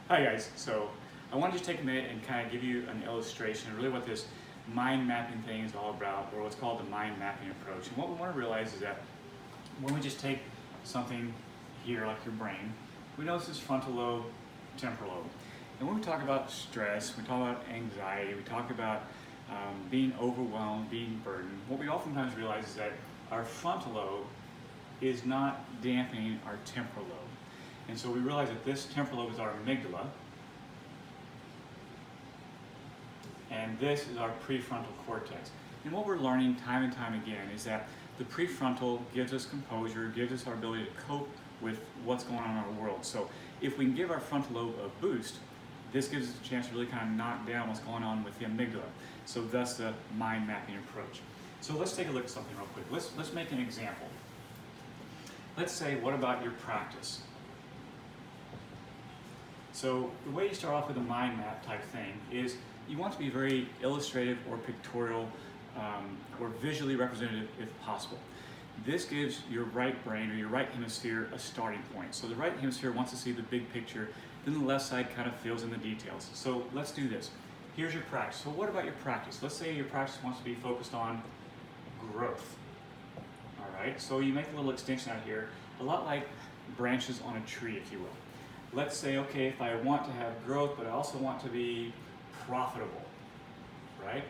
Hi guys, so I want to just take a minute and kind of give you an illustration of really what this mind mapping thing is all about, or what's called the mind mapping approach. And what we want to realize is that when we just take something here, like your brain, we know this is frontal lobe, temporal lobe. And when we talk about stress, we talk about anxiety, we talk about being overwhelmed, being burdened, what we oftentimes realize is that our frontal lobe is not dampening our temporal lobe. And so we realize that this temporal lobe is our amygdala, and this is our prefrontal cortex. And what we're learning time and time again is that the prefrontal gives us composure, gives us our ability to cope with what's going on in our world. So if we can give our frontal lobe a boost, this gives us a chance to really kind of knock down what's going on with the amygdala. So thus the mind mapping approach. So let's take a look at something real quick. Let's make an example. Let's say, what about your practice? So the way you start off with a mind map type thing is you want to be very illustrative or pictorial or visually representative if possible. This gives your right brain or your right hemisphere a starting point. So the right hemisphere wants to see the big picture, then the left side kind of fills in the details. So let's do this. Here's your practice. So what about your practice? Let's say your practice wants to be focused on growth. All right, so you make a little extension out here, a lot like branches on a tree, if you will. Let's say, okay, if I want to have growth, but I also want to be profitable, right?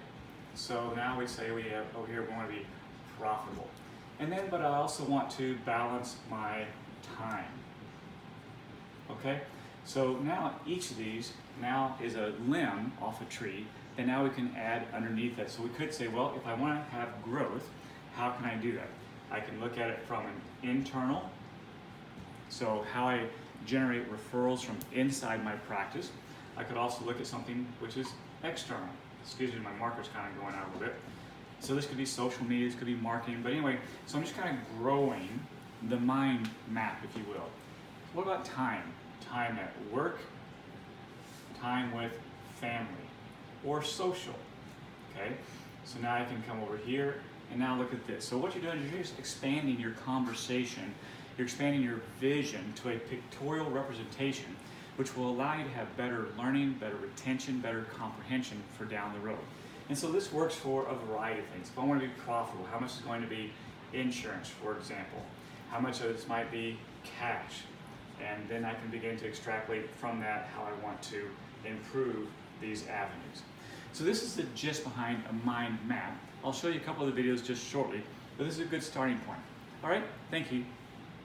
So now we say we have, over here, we want to be profitable. And then, but I also want to balance my time, okay? So now each of these now is a limb off a tree, and now we can add underneath it. So we could say, well, if I want to have growth, how can I do that? I can look at it from an internal, so how I generate referrals from inside my practice. I could also look at something which is external. Excuse me, my marker's kind of going out a little bit. So this could be social media, this could be marketing, but anyway, so I'm just kind of growing the mind map, if you will. What about time? Time at work, time with family, or social, okay? So now I can come over here, and now look at this. So what you're doing is you're just expanding your conversation. You're expanding your vision to a pictorial representation, which will allow you to have better learning, better retention, better comprehension for down the road. And so this works for a variety of things. If I want to be profitable, how much is going to be insurance, for example? How much of this might be cash? And then I can begin to extrapolate from that how I want to improve these avenues. So this is the gist behind a mind map. I'll show you a couple of the videos just shortly, but this is a good starting point. All right, thank you.